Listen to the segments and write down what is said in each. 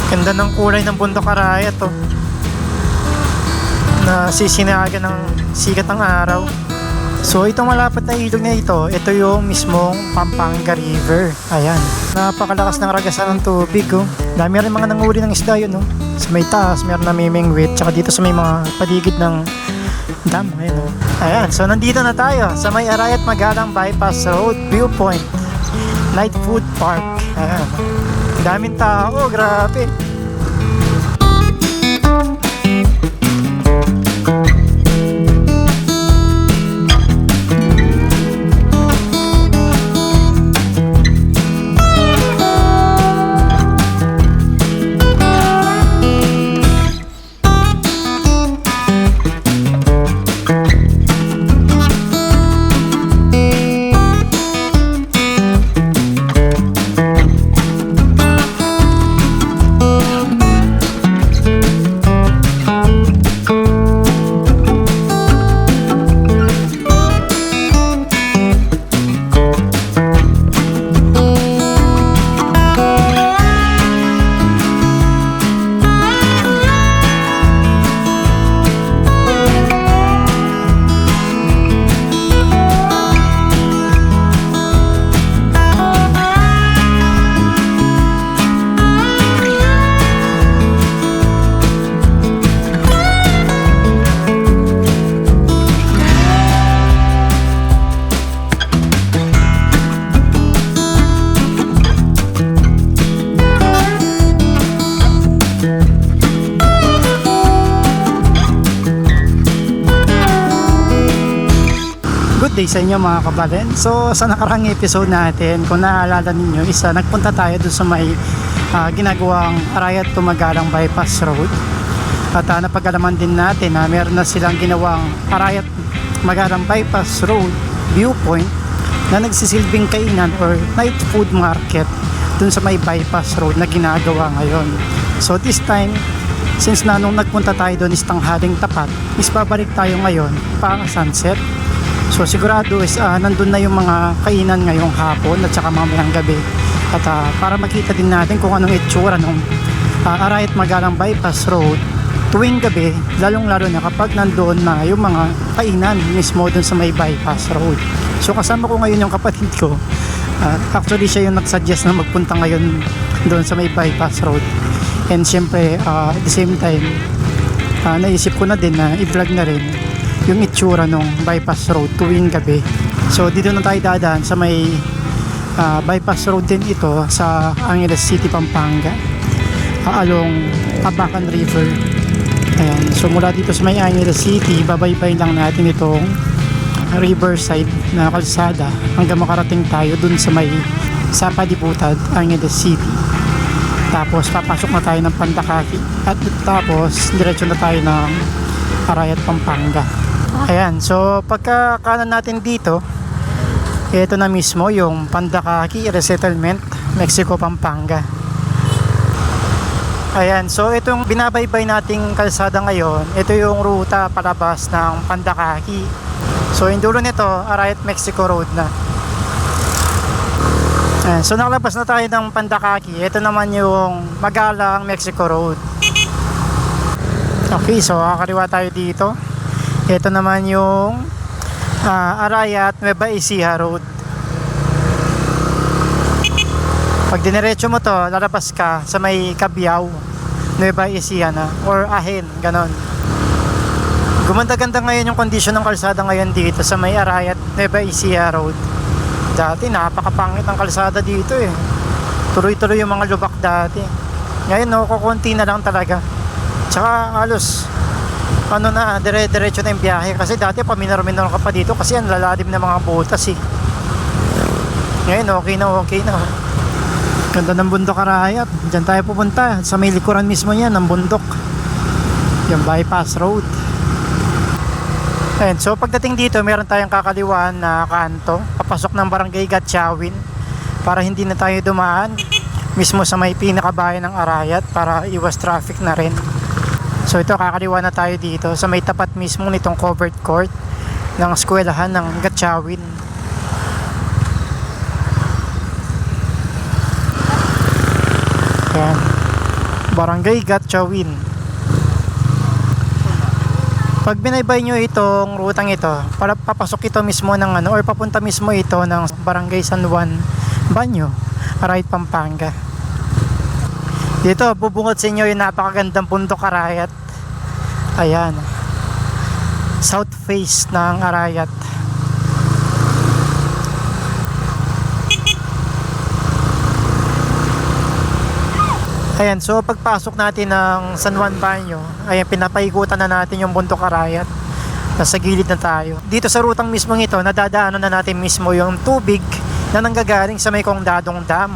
Ganda ng kulay ng bundok Arayat to. Nasisinagan ng sikat ng araw. So itong malapit na ilog na ito yung mismong Pampanga River. Ayan, napakalakas ng ragasan ng tubig oh. Dami rin mga nanguri ng isda yun oh. Sa may taas meron namimingwit, tsaka dito sa may mga paligid ng dam. Ayan oh. Ayan, so nandito na tayo sa may Arayat Magalang Bypass Road Viewpoint Night Food Park. Ayan, daming tao, grabe. Day sa inyo mga kabalen. So sa nakarang episode natin, kung naalala ninyo, nagpunta tayo doon sa may ginagawang Arayat to Magalang Bypass Road. At napag-alaman din natin na meron na silang ginawang Arayat Magalang Bypass Road Viewpoint na nagsisilbing kainan or night food market doon sa may bypass road na ginagawa ngayon. So this time, since na nung nagpunta tayo doon is tanghaling tapat, is babalik tayo ngayon pang sunset. So sigurado is nandun na yung mga kainan ngayong hapon at saka mamayang gabi. At para makita din natin kung anong itsura ng Arayat Magalang Bypass Road tuwing gabi, lalong-lalo na kapag nandoon na yung mga kainan mismo dun sa may bypass road. So kasama ko ngayon yung kapatid ko. Actually siya yung nagsuggest na magpunta ngayon doon sa may bypass road. And syempre at the same time naisip ko na din na i-vlog na rin yung itsura ng bypass road tuwing gabi. So dito na tayo dadaan sa may bypass road din ito sa Angeles City, Pampanga, along Abacan River. Ayan. So mula dito sa may Angeles City, babaybay lang natin itong riverside na kalsada hanggang makarating tayo dun sa may Sapa Diputad, Angeles City. Tapos papasok na tayo ng Pandakaki at tapos diretso na tayo ng Arayat, Pampanga. Ayan, so pagka kanan natin dito, ito na mismo yung Pandakaki Resettlement, Mexico, Pampanga. Ayan, so itong binabaybay nating kalsada ngayon, ito yung ruta palabas ng Pandakaki. So yung dulo nito, Arayat, Mexico Road na. Ayan, so nakalabas na tayo ng Pandakaki. Ito naman yung Magalang, Mexico Road. Okay, so kakaliwa tayo dito. Ito naman yung Arayat, Nueva Ecija Road. Pag diniretso mo to, lalabas ka sa may Cabiao, Nueva Ecija na, or Ahen, ganon. Gumanda-ganda ngayon yung kondisyon ng kalsada ngayon dito sa may Arayat, Nueva Ecija Road. Dati napakapangit ang kalsada dito eh. Tuloy-tuloy yung mga lubak dati. Ngayon no, kukunti na lang talaga. Tsaka halos dire-diretso na yung biyahe kasi dati paminor-minor ka pa dito kasi ang lalalim ng mga butas eh. Ngayon okay na. Ganda ng bundok Arayat. Diyan tayo pupunta sa may likuran mismo yan ng bundok, yung bypass road. Ayan, so pagdating dito meron tayong kakaliwaan na kanto papasok ng barangay Gatchawin para hindi na tayo dumaan mismo sa may pinakabayan ng Arayat para iwas traffic na rin. So ito, kakaliwa na tayo dito sa may tapat mismo nitong covered court ng eskwelahan ng Gatchawin. Ayan. Barangay Gatchawin. Pag binaybay nyo itong rutang ito, para papasok ito mismo ng or papunta mismo ito ng Barangay San Juan Banyo, Arayat, Pampanga. Dito bubungod sa inyo yung napakagandang bundok Arayat. Ayan, south face ng Arayat. Ayan, so pagpasok natin ng San Juan Banyo, ayan, pinapaikutan na natin yung bundok Arayat. Nasa gilid na tayo. Dito sa rutang mismong ito, nadadaanan na natin mismo yung tubig na nanggagaling sa may Condadong Dam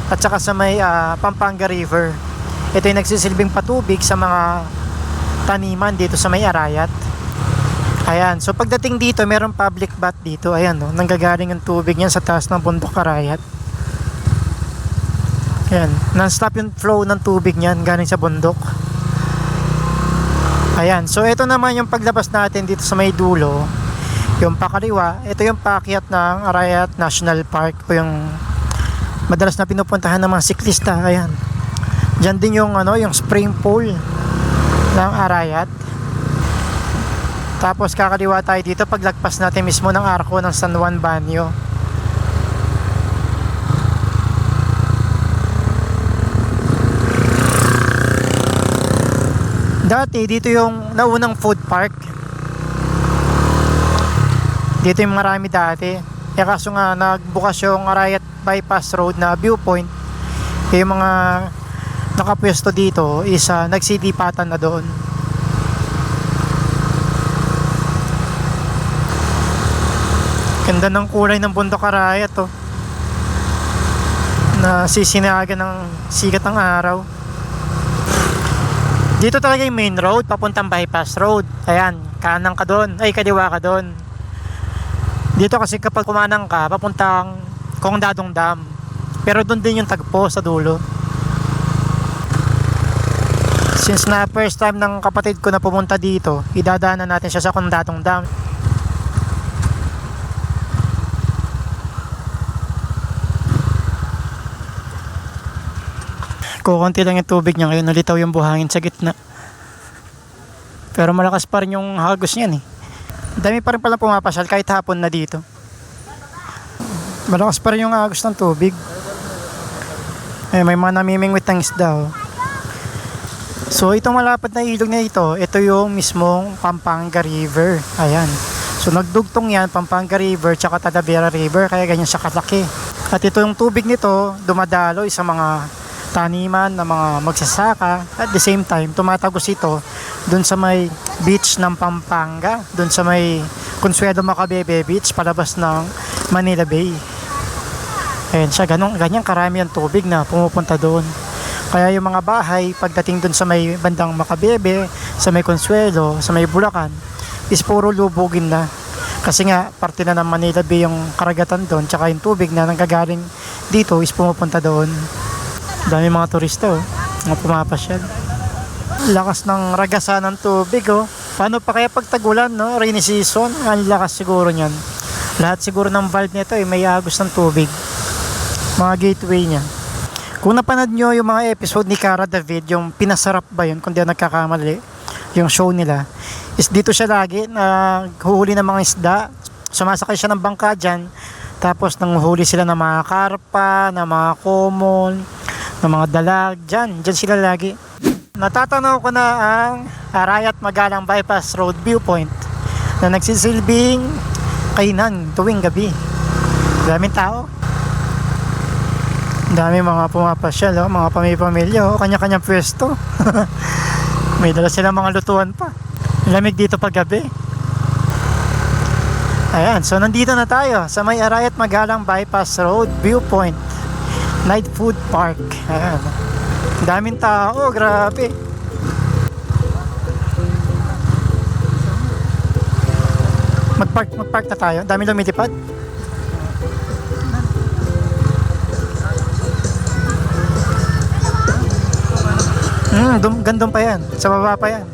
at saka sa may Pampanga River. Ito yung nagsisilbing patubig sa mga taniman dito sa may Arayat. Ayan, so pagdating dito, merong public bath dito. Ayan, no, nanggagaling yung tubig niyan sa taas ng bundok Arayat. Ayan, non-stop yung flow ng tubig niyan galing sa bundok. Ayan, so ito naman yung paglabas natin dito sa may dulo. Yung pakaliwa, ito yung paakyat ng Arayat National Park o yung madalas na pinupuntahan ng mga siklista. Ayan, dyan din yung, yung spring pool ng Arayat. Tapos kakaliwa tayo dito paglagpas natin mismo ng arko ng San Juan Banyo. Dati dito yung naunang food park. Dito yung marami dati. Kaso nga nagbukas yung Arayat Bypass Road na viewpoint. Yung mga nakapwesto dito is nagsitipatan na doon. Ganda ng kulay ng bundok Arayat to. Na sisinagan ng sikat ng araw. Dito talaga yung main road, papuntang bypass road. Ayan, kanan ka doon, ay kaliwa ka doon. Dito kasi kapag kumanang ka, papuntang Condadong Dam. Pero doon din yung tagpo sa dulo. Since na first time ng kapatid ko na pumunta dito, idadaanan natin siya sa Condadong Dam. Kukunti lang yung tubig niya ngayon, nalitaw yung buhangin sa gitna. Pero malakas pa rin yung hagos niyan eh. Dami pa rin pala pumapasyal kahit hapon na dito. Malakas pa rin yung hagos ng tubig. Ay, may mga namimingwit ng isda oh. So itong malapad na ilog na ito yung mismong Pampanga River. Ayan. So nagdugtong yan, Pampanga River tsaka Talavera River, kaya ganyan siya kalaki. At ito yung tubig nito, dumadaloy sa mga taniman ng mga magsasaka. At the same time, tumatagos ito dun sa may beach ng Pampanga, dun sa may Consuelo Macabebe Beach, palabas ng Manila Bay. Ayan siya, ganyan karami ang tubig na pumupunta doon. Kaya yung mga bahay, pagdating dun sa may bandang Macabebe, sa may Consuelo, sa may Bulacan, is puro lubugin na. Kasi nga, parte na ng Manila Bay yung karagatan doon, tsaka yung tubig na nanggagaling dito is pumupunta doon. Dami mga turista oh, mga pumapasyal. Lakas ng ragasa ng tubig oh. Paano pa kaya pag tagulan, no? Rainy season, ang lakas siguro niyan. Lahat siguro ng valve nito may agos ng tubig. Mga gateway niya. Kung napanood nyo yung mga episode ni Cara David, yung Pinasarap ba yun, kung di ako nagkakamali, yung show nila, is dito siya lagi naghuhuli ng mga isda. Sumasakay siya ng bangka dyan, tapos nanguhuli sila ng mga karpa, ng mga common, ng mga dalag, dyan sila lagi. Natatanaw ko na ang Arayat Magalang Bypass Road viewpoint na nagsisilbing kainan tuwing gabi. Daming tao, daming mga pumapasyal, mga pamilya, kanya-kanyang pwesto. May dala silang mga lutuan pa. Lamig dito pag gabi. Ayan, so nandito na tayo sa may Arayat Magalang Bypass Road viewpoint, Night Food Park. Ayan, daming tao, grabe. Magpark na tayo. Daming lumilipad. Gandun pa yan. Sa baba pa yan.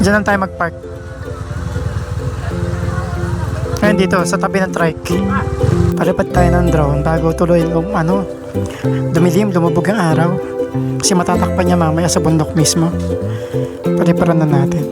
Diyan lang tayo magpark. Ayan dito, sa tabi ng trike. Palipad tayo ng drone bago tuloy Dumilim, lumubog ang araw. Kasi matatakpan niya mamaya sa bundok mismo. Paliparan na natin.